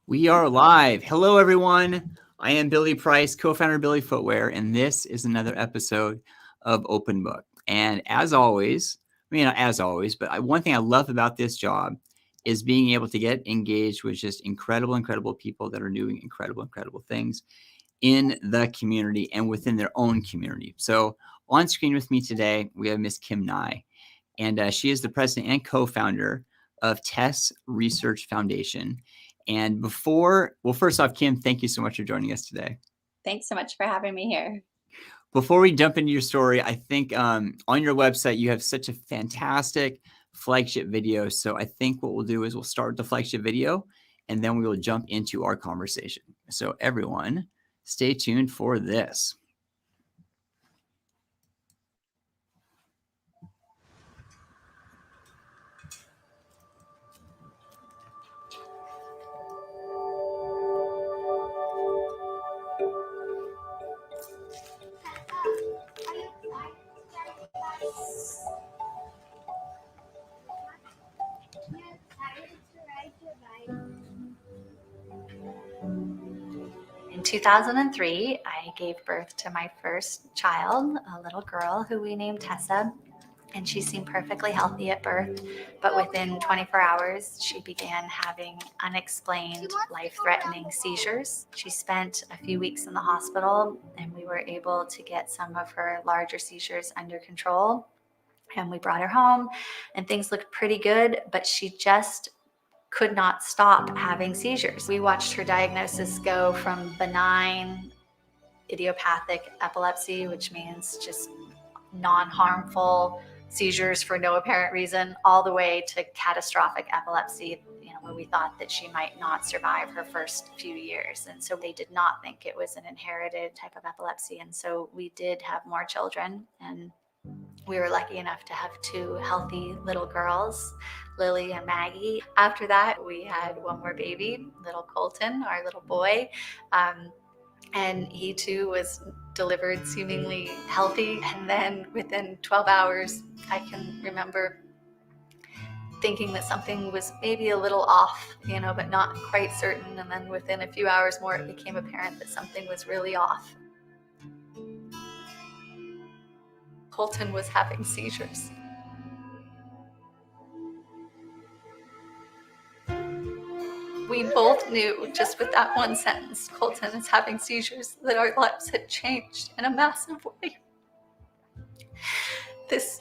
We are live. Hello, everyone. I am Billy Price, co-founder of BILLY Footwear, and this is another episode of Open Book. And as always, not as always, but one thing I love about this job is being able to get engaged with just incredible people that are doing incredible things in the community and within their own community. So on screen with me today, we have Miss Kim Nye, and she is the president and co-founder of TESS Research Foundation. And first off, Kim, thank you so much for joining us today. Thanks so much for having me here. Before we jump into your story, I think on your website, you have such a fantastic flagship video. So I think what we'll do is we'll start with the flagship video, and then we will jump into our conversation. So everyone, stay tuned for this. In 2003, I gave birth to my first child, a little girl who we named Tessa, and she seemed perfectly healthy at birth, but within 24 hours, she began having unexplained, life-threatening seizures. She spent a few weeks in the hospital, and we were able to get some of her larger seizures under control, and we brought her home, and things looked pretty good, but she just could not stop having seizures. We watched her diagnosis go from benign idiopathic epilepsy, which means just non-harmful seizures for no apparent reason, all the way to catastrophic epilepsy, where we thought that she might not survive her first few years. And so they did not think it was an inherited type of epilepsy. And so we did have more children, and we were lucky enough to have two healthy little girls, Lily and Maggie. After that, we had one more baby, little Colton, our little boy. And he too was delivered seemingly healthy. And then within 12 hours, I can remember thinking that something was maybe a little off, but not quite certain. And then within a few hours more, it became apparent that something was really off. Colton was having seizures. We both knew just with that one sentence, Colton is having seizures, that our lives had changed in a massive way. This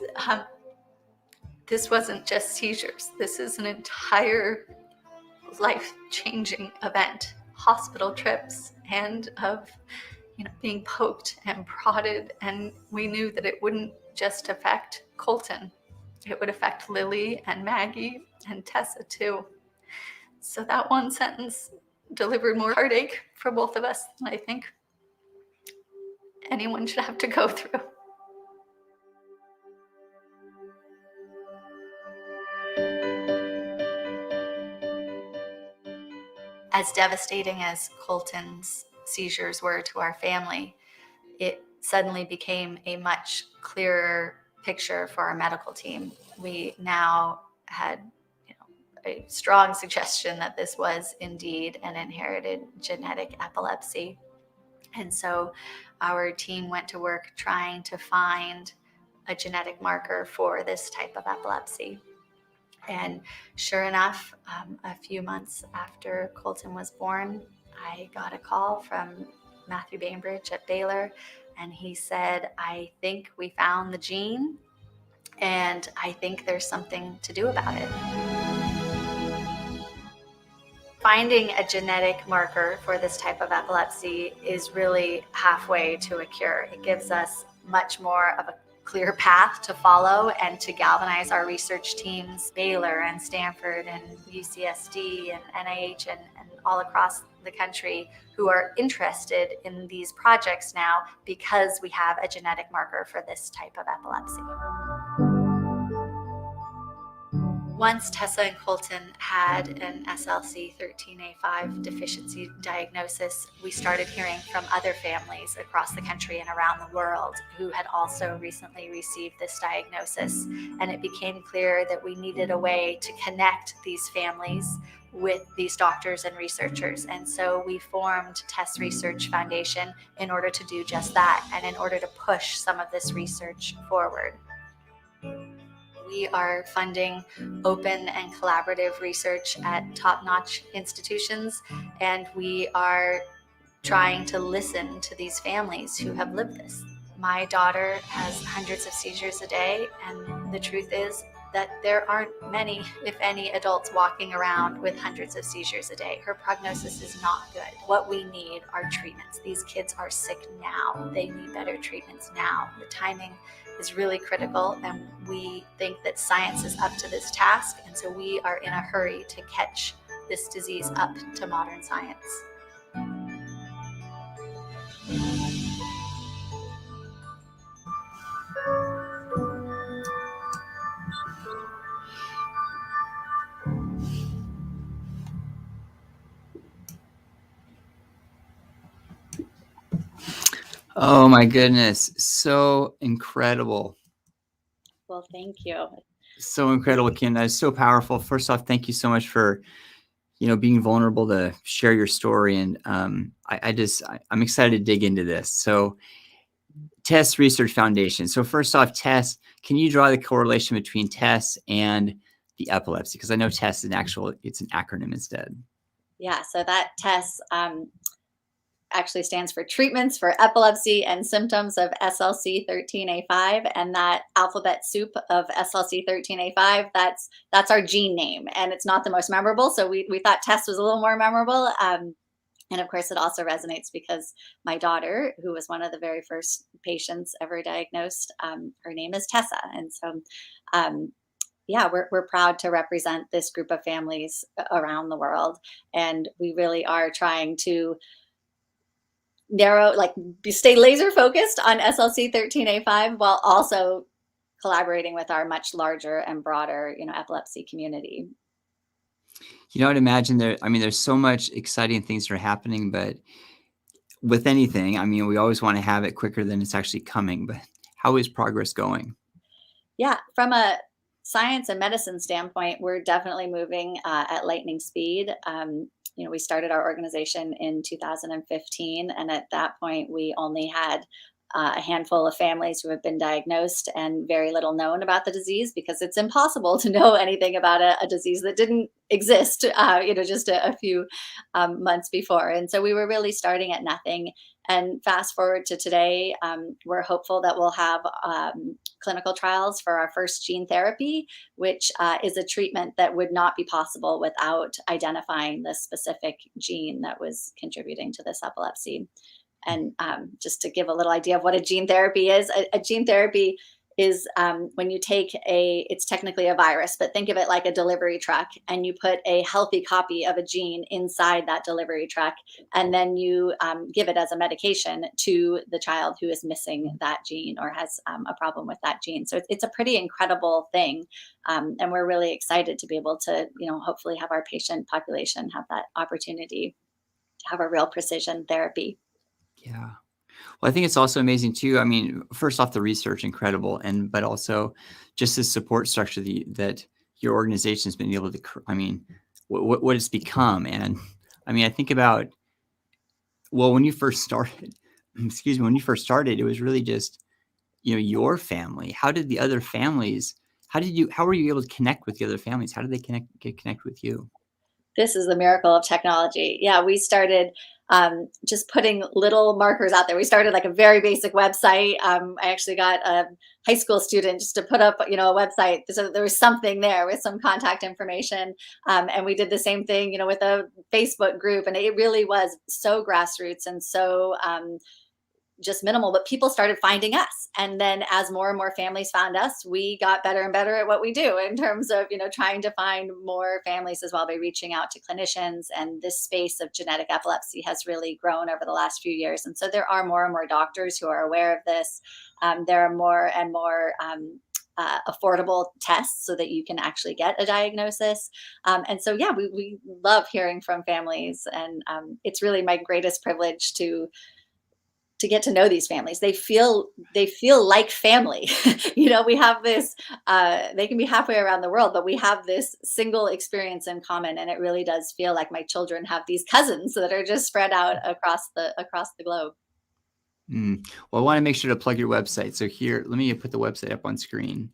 wasn't just seizures. This is an entire life-changing event. Hospital trips and of being poked and prodded, and we knew that it wouldn't just affect Colton. It would affect Lily and Maggie and Tessa too. So that one sentence delivered more heartache for both of us than I think anyone should have to go through. As devastating as Colton's seizures were to our family, it suddenly became a much clearer picture for our medical team. We now had a strong suggestion that this was indeed an inherited genetic epilepsy. And so our team went to work trying to find a genetic marker for this type of epilepsy. And sure enough, a few months after Colton was born, I got a call from Matthew Bainbridge at Baylor, and he said, "I think we found the gene, and I think there's something to do about it." Finding a genetic marker for this type of epilepsy is really halfway to a cure. It gives us much more of a clear path to follow and to galvanize our research teams, Baylor and Stanford and UCSD and NIH and all across the country, who are interested in these projects now because we have a genetic marker for this type of epilepsy. Once Tessa and Colton had an SLC13A5 deficiency diagnosis, we started hearing from other families across the country and around the world who had also recently received this diagnosis. And it became clear that we needed a way to connect these families with these doctors and researchers. And so we formed TESS Research Foundation in order to do just that, and in order to push some of this research forward. We are funding open and collaborative research at top-notch institutions, and we are trying to listen to these families who have lived this. My daughter has hundreds of seizures a day, and the truth is that there aren't many, if any, adults walking around with hundreds of seizures a day. Her prognosis is not good. What we need are treatments. These kids are sick now. They need better treatments now. The timing is really critical, and we think that science is up to this task, and so we are in a hurry to catch this disease up to modern science. Oh my goodness. So incredible. Well, thank you. So incredible, Kim. That is so powerful. First off, thank you so much for, being vulnerable to share your story. And I'm excited to dig into this. So TESS Research Foundation. So first off, TESS, can you draw the correlation between TESS and the epilepsy? Because I know TESS is it's an acronym instead. Yeah, so that TESS actually stands for Treatments for Epilepsy and Symptoms of SLC13A5, and that alphabet soup of SLC13A5, that's our gene name, and it's not the most memorable, so we thought TESS was a little more memorable. And of course, it also resonates because my daughter, who was one of the very first patients ever diagnosed, her name is Tessa, and so yeah, we're proud to represent this group of families around the world, and we really are trying to stay laser focused on SLC13A5 while also collaborating with our much larger and broader, epilepsy community. I'd imagine there's so much exciting things that are happening, but with anything, we always want to have it quicker than it's actually coming. But how is progress going? Yeah, from a science and medicine standpoint, we're definitely moving at lightning speed. We started our organization in 2015, and at that point, we only had a handful of families who have been diagnosed and very little known about the disease, because it's impossible to know anything about a disease that didn't exist, just a few months before. And so we were really starting at nothing. And fast forward to today, we're hopeful that we'll have clinical trials for our first gene therapy, which is a treatment that would not be possible without identifying the specific gene that was contributing to this epilepsy. And just to give a little idea of what a gene therapy is, a gene therapy is when you take it's technically a virus, but think of it like a delivery truck, and you put a healthy copy of a gene inside that delivery truck, and then you give it as a medication to the child who is missing that gene or has a problem with that gene. So it's a pretty incredible thing. And we're really excited to be able to, hopefully have our patient population have that opportunity to have a real precision therapy. Yeah. Well, I think it's also amazing too. First off, the research, incredible. But also just the support structure that your organization has been able to, what it's become. And I think about, when you first started, it was really just, your family. How did the other families, how were you able to connect with the other families? How did they connect with you? This is the miracle of technology. Yeah, we started just putting little markers out there. We started like a very basic website. I actually got a high school student just to put up, a website, so that there was something there with some contact information. And we did the same thing, with a Facebook group, and it really was so grassroots and so just minimal, but people started finding us. And then as more and more families found us, we got better and better at what we do in terms of, trying to find more families as well by reaching out to clinicians. And this space of genetic epilepsy has really grown over the last few years. And so there are more and more doctors who are aware of this. There are more and more affordable tests so that you can actually get a diagnosis. And so, yeah, we love hearing from families. And it's really my greatest privilege to to get to know these families. They feel like family. We have this, they can be halfway around the world, but we have this single experience in common. And it really does feel like my children have these cousins that are just spread out across the globe. Well, I want to make sure to plug your website. So here, let me put the website up on screen.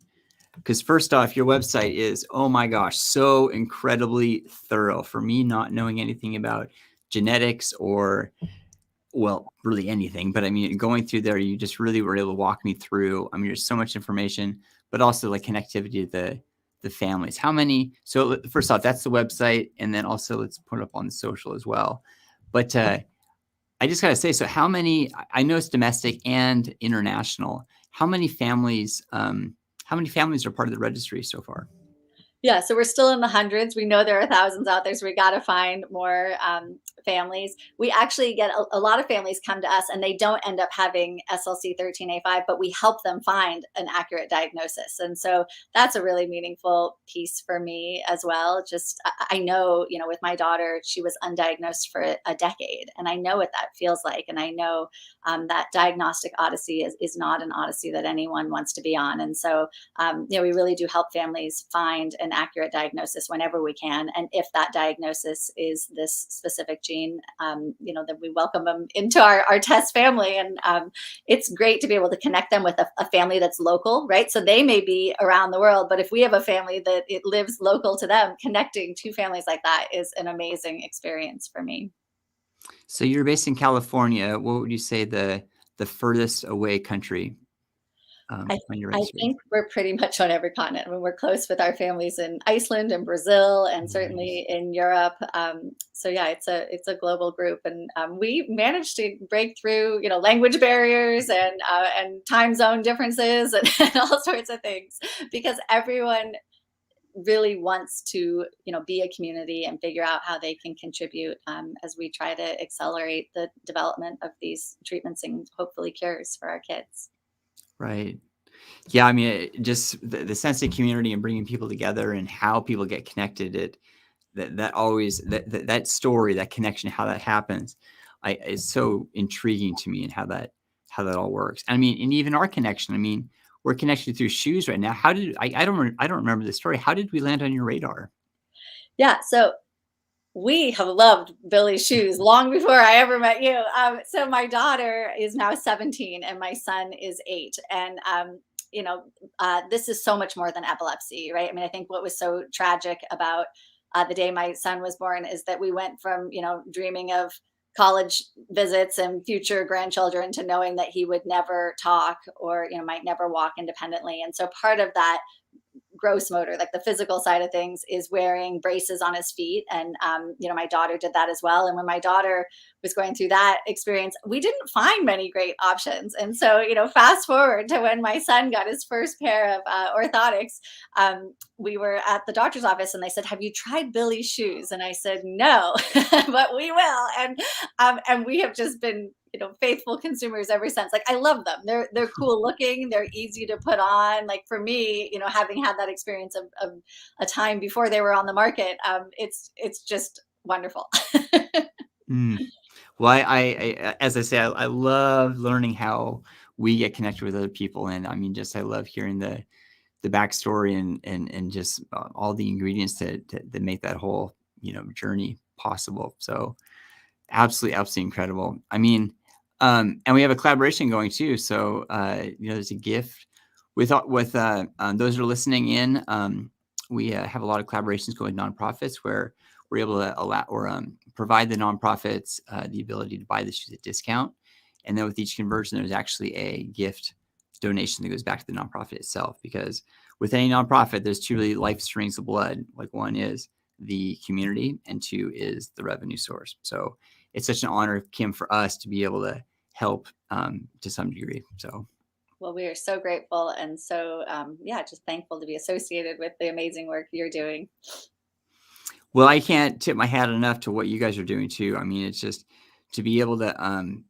Because first off, your website is, oh my gosh, so incredibly thorough. For me, not knowing anything about genetics or, well, really anything. But I mean, going through there, you just really were able to walk me through. I mean, there's so much information, but also like connectivity to the families. How many? So first off, that's the website. And then also let's put it up on the social as well. But I just got to say, so how many, I know it's domestic and international. How many families are part of the registry so far? Yeah, so we're still in the hundreds. We know there are thousands out there, so we got to find more families. We actually get a lot of families come to us and they don't end up having SLC13A5, but we help them find an accurate diagnosis. And so that's a really meaningful piece for me as well. Just, I know, with my daughter, she was undiagnosed for a decade, and I know what that feels like. And I know that diagnostic odyssey is not an odyssey that anyone wants to be on. And so, we really do help families find an accurate diagnosis whenever we can. And if that diagnosis is this specific gene, then we welcome them into our TESS family. And it's great to be able to connect them with a family that's local, right? So they may be around the world, but if we have a family that it lives local to them, connecting two families like that is an amazing experience for me. So you're based in California. What would you say the furthest away country? I think we're pretty much on every continent. I mean, we're close with our families in Iceland and Brazil, and certainly in Europe. So yeah, it's a global group, and we managed to break through, language barriers and time zone differences and all sorts of things, because everyone really wants to, be a community and figure out how they can contribute as we try to accelerate the development of these treatments and hopefully cures for our kids. Right. Yeah. I mean, just the sense of community and bringing people together and how people get connected. That story, that connection, how that happens, is so intriguing to me, and how that all works. I mean, and even our connection. I mean, we're connected through shoes right now. How did I don't remember the story. How did we land on your radar? Yeah. So we have loved Billy's shoes long before I ever met you. So my daughter is now 17 and my son is 8. And, this is so much more than epilepsy, right? I mean, I think what was so tragic about the day my son was born is that we went from, dreaming of college visits and future grandchildren to knowing that he would never talk or, might never walk independently. And so part of that gross motor, like the physical side of things, is wearing braces on his feet. And, my daughter did that as well. And when my daughter was going through that experience, we didn't find many great options. And so, fast forward to when my son got his first pair of orthotics, we were at the doctor's office and they said, "Have you tried Billy's shoes?" And I said, "No, but we will." And we have just been, faithful consumers ever since. Like, I love them. They're cool looking. They're easy to put on. Like, for me, having had that experience of a time before they were on the market, it's just wonderful. Well, I as I say, I love learning how we get connected with other people, and I mean, I love hearing the backstory and just all the ingredients that make that whole journey possible. So absolutely incredible. I mean, and we have a collaboration going too. So there's a gift with those that are listening in. We have a lot of collaborations going with nonprofits where we're able to allow or provide the nonprofits the ability to buy the shoes at discount. And then with each conversion, there's actually a gift donation that goes back to the nonprofit itself. Because with any nonprofit, there's two really life strings of blood. Like, one is the community, and two is the revenue source. So it's such an honor, Kim, for us to be able to help to some degree. So. Well, we are so grateful and so, just thankful to be associated with the amazing work you're doing. Well, I can't tip my hat enough to what you guys are doing too. I mean, it's just to be able to,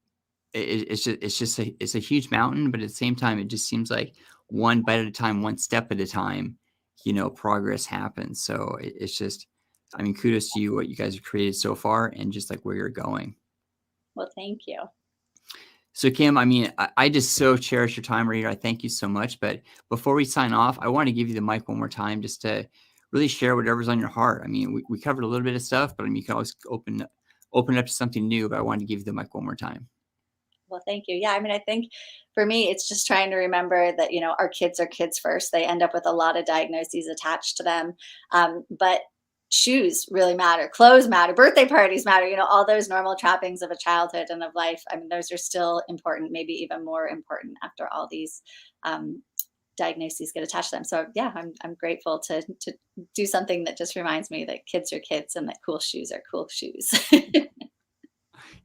it's a huge mountain, but at the same time, it just seems like one bite at a time, one step at a time, progress happens. So it's just, I mean, kudos to you, what you guys have created so far and just like where you're going. Well, thank you. So Kim, I mean, I just so cherish your time right here. I thank you so much. But before we sign off, I want to give you the mic one more time just to really share whatever's on your heart. I mean, we covered a little bit of stuff, but I mean, you can always open it up to something new. But I wanted to give you the mic one more time. Well, thank you. Yeah, I mean, I think for me, it's just trying to remember that, our kids are kids first. They end up with a lot of diagnoses attached to them. But shoes really matter, clothes matter, birthday parties matter, all those normal trappings of a childhood and of life. I mean, those are still important, maybe even more important after all these diagnoses get attached to them. So yeah, I'm grateful to do something that just reminds me that kids are kids and that cool shoes are cool shoes.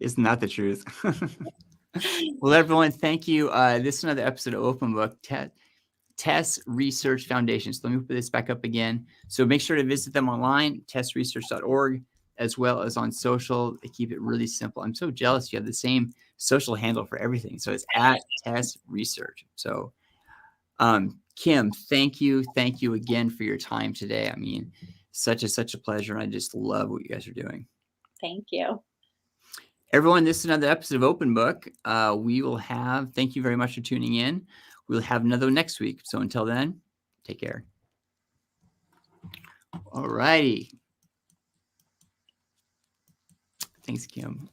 Isn't that the truth? Well, everyone, thank you. This is another episode of Open Book, TESS Research Foundation. So let me put this back up again. So make sure to visit them online, tessresearch.org, as well as on social. They keep it really simple. I'm so jealous you have the same social handle for everything. So it's at TESS Research. So Kim, thank you again for your time today. I mean, such a pleasure. And I just love what you guys are doing. Thank you. Everyone, this is another episode of Open Book. Thank you very much for tuning in. We'll have another one next week. So until then, take care. All righty. Thanks, Kim.